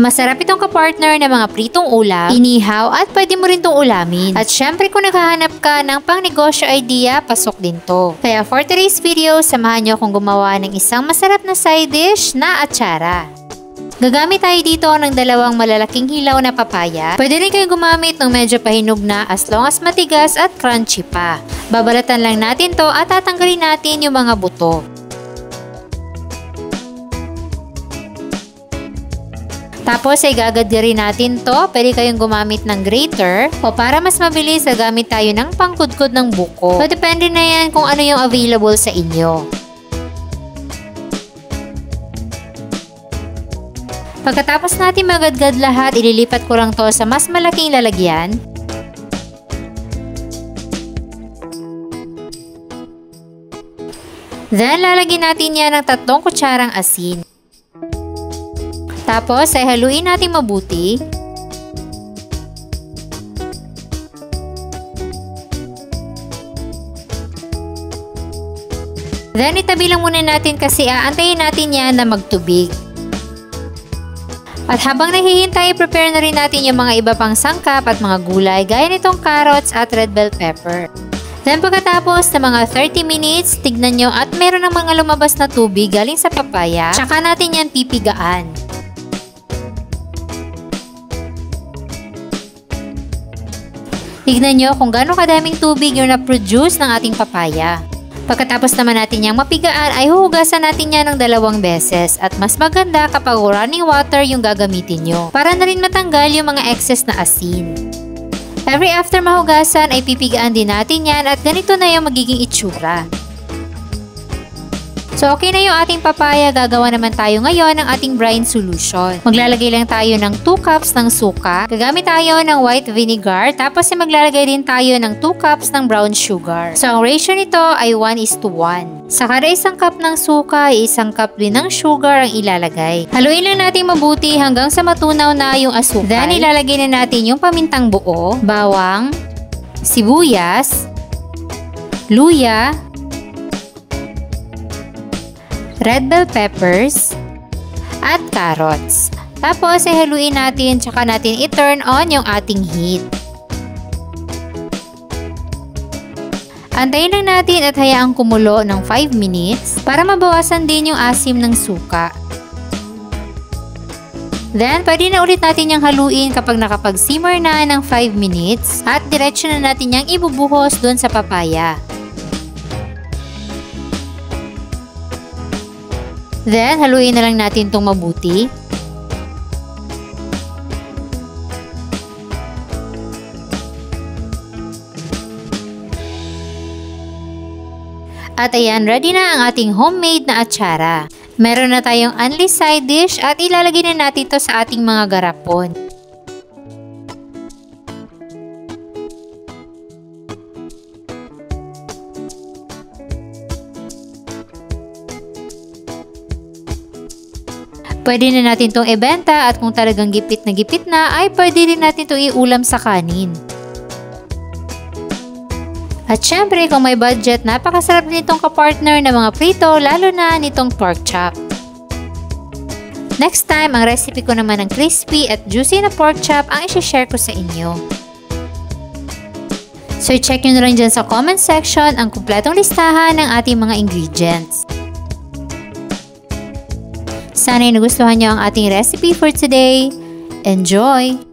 Masarap itong kapartner ng mga pritong ulam, inihaw at pwede mo rin itong ulamin. At syempre kung naghahanap ka ng pang-negosyo idea, pasok din to. Kaya for today's video, samahan nyo akong gumawa ng isang masarap na side dish na atsara. Gagamit tayo dito ng dalawang malalaking hilaw na papaya. Pwede rin kayong gumamit ng medyo pahinog na as long as matigas at crunchy pa. Babalatan lang natin to at tatanggalin natin yung mga buto. Tapos ay gagadirin natin to. Pwede kayong gumamit ng grater o para mas mabilis gagamit tayo ng pangkudkod ng buko. So depende na yan kung ano yung available sa inyo. Pagkatapos natin magadgad lahat, ililipat ko lang to sa mas malaking lalagyan. Then lalagyan natin yan ng 3 kutsarang asin. Tapos ay haluin natin mabuti. Then itabi lang muna natin kasi aantayin natin yan na magtubig. At habang naghihintay, prepare na rin natin yung mga iba pang sangkap at mga gulay gaya nitong carrots at red bell pepper. Then pagkatapos ng mga 30 minutes, tignan nyo at meron ng mga lumabas na tubig galing sa papaya. Tsaka natin yan pipigaan. Tignan nyo kung gaano kadaming tubig yung na-produce ng ating papaya. Pagkatapos naman natin yung mapigaan ay huhugasan natin yan ng 2 beses at mas maganda kapag running water yung gagamitin nyo para na rin matanggal yung mga excess na asin. Every after mahugasan ay pipigaan din natin yan at ganito na yung magiging itsura. So okay na yung ating papaya, gagawa naman tayo ngayon ng ating brine solution. Maglalagay lang tayo ng 2 cups ng suka. Gagamit tayo ng white vinegar. Tapos ay maglalagay din tayo ng 2 cups ng brown sugar. So ang ratio nito ay 1:1. Sa kada 1 cup ng suka ay 1 cup din ng sugar ang ilalagay. Haluin lang natin mabuti hanggang sa matunaw na yung asukal. Then ilalagay na natin yung pamintang buo, bawang, sibuyas, luya, red bell peppers, at carrots. Tapos ay haluin natin tsaka natin i-turn on yung ating heat. Antayin lang natin at hayaang kumulo ng 5 minutes para mabawasan din yung asim ng suka. Then, pwede na ulit natin yung haluin kapag nakapag-simmer na ng 5 minutes at diretso na natin yung ibubuhos doon sa papaya. Then, haluin na lang natin itong mabuti. At ayan, ready na ang ating homemade na atsara. Meron na tayong only side dish at ilalagay na natin ito sa ating mga garapon. Pwede na natin itong ibenta at kung talagang gipit na ay pwede rin natin itong iulam sa kanin. At syempre kung may budget, napakasarap nitong kapartner ng mga prito lalo na nitong pork chop. Next time, ang recipe ko naman ng crispy at juicy na pork chop ang isi-share ko sa inyo. So check nyo na lang dyan sa comment section ang kumpletong listahan ng ating mga ingredients. Sana'y nagustuhan nyo ang ating recipe for today. Enjoy!